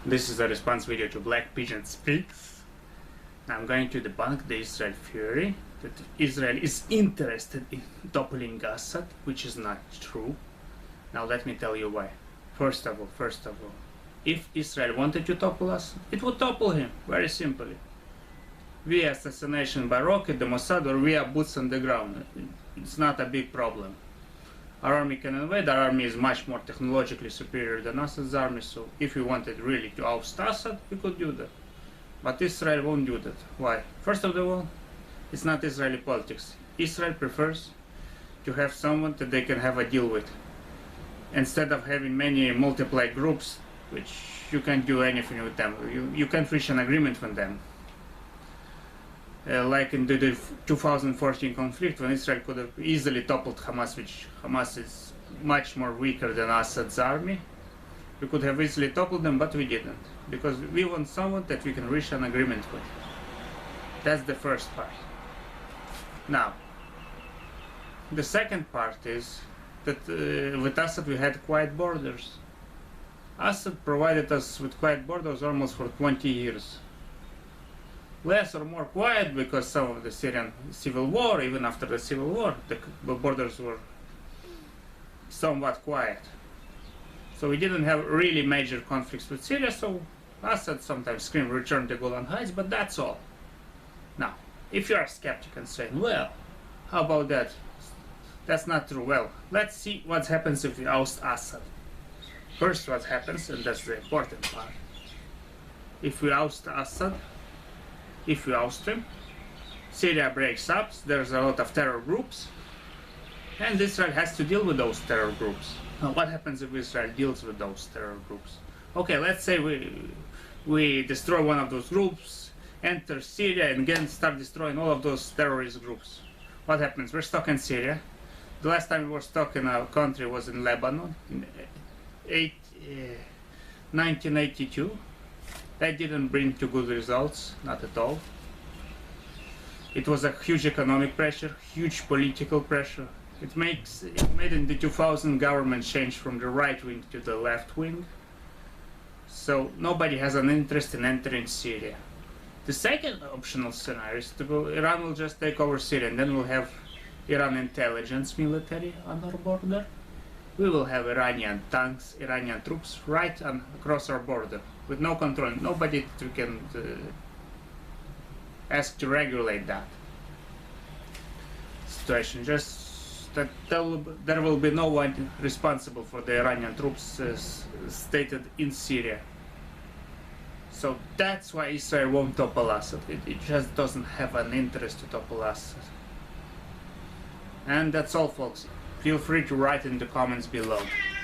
This is a response video to Black Pigeon Speaks. I'm going to debunk the Israel theory that Israel is interested in toppling Assad, which is not true. Now let me tell you why. First of all, if Israel wanted to topple Assad, it would topple him, very simply. Via assassination by rocket, the Mossad, or via boots on the ground. It's not a big problem. Our army can invade. Our army is much more technologically superior than Assad's army, so if we wanted really to oust Assad, we could do that. But Israel won't do that. Why? First of all, it's not Israeli politics. Israel prefers to have someone that they can have a deal with, instead of having many multiplied groups, which you can't do anything with them. You can't reach an agreement with them. Like in the 2014 conflict, when Israel could have easily toppled Hamas, which Hamas is much more weaker than Assad's army. We could have easily toppled them, but we didn't, because we want someone that we can reach an agreement with. That's the first part. Now, the second part is that with Assad we had quiet borders. Assad provided us with quiet borders almost for 20 years. Less or more quiet because some of the Syrian civil war, even after the civil war, the borders were somewhat quiet. So we didn't have really major conflicts with Syria, so Assad sometimes screamed, return to Golan Heights, but that's all. Now, if you are a skeptic and saying, well, how about that? That's not true. Well, let's see what happens if we oust Assad. First, what happens, and that's the important part. If we oust Assad, if we oust him, Syria breaks up, there's a lot of terror groups, and Israel has to deal with those terror groups. Now, what happens if Israel deals with those terror groups? Okay, let's say we destroy one of those groups, enter Syria, and again start destroying all of those terrorist groups. What happens? We're stuck in Syria. The last time we were stuck in a country was in Lebanon in 1982. That didn't bring to good results, not at all. It was a huge economic pressure, huge political pressure. It made in the 2000 government change from the right wing to the left wing. So nobody has an interest in entering Syria. The second optional scenario is to go, Iran will just take over Syria, and then we'll have Iran intelligence military on our border. We will have Iranian tanks, Iranian troops right across our border with no control. Nobody can ask to regulate that situation. Just that there will be no one responsible for the Iranian troops stated in Syria. So that's why Israel won't topple Assad. It just doesn't have an interest to topple Assad. And that's all, folks. Feel free to write in the comments below.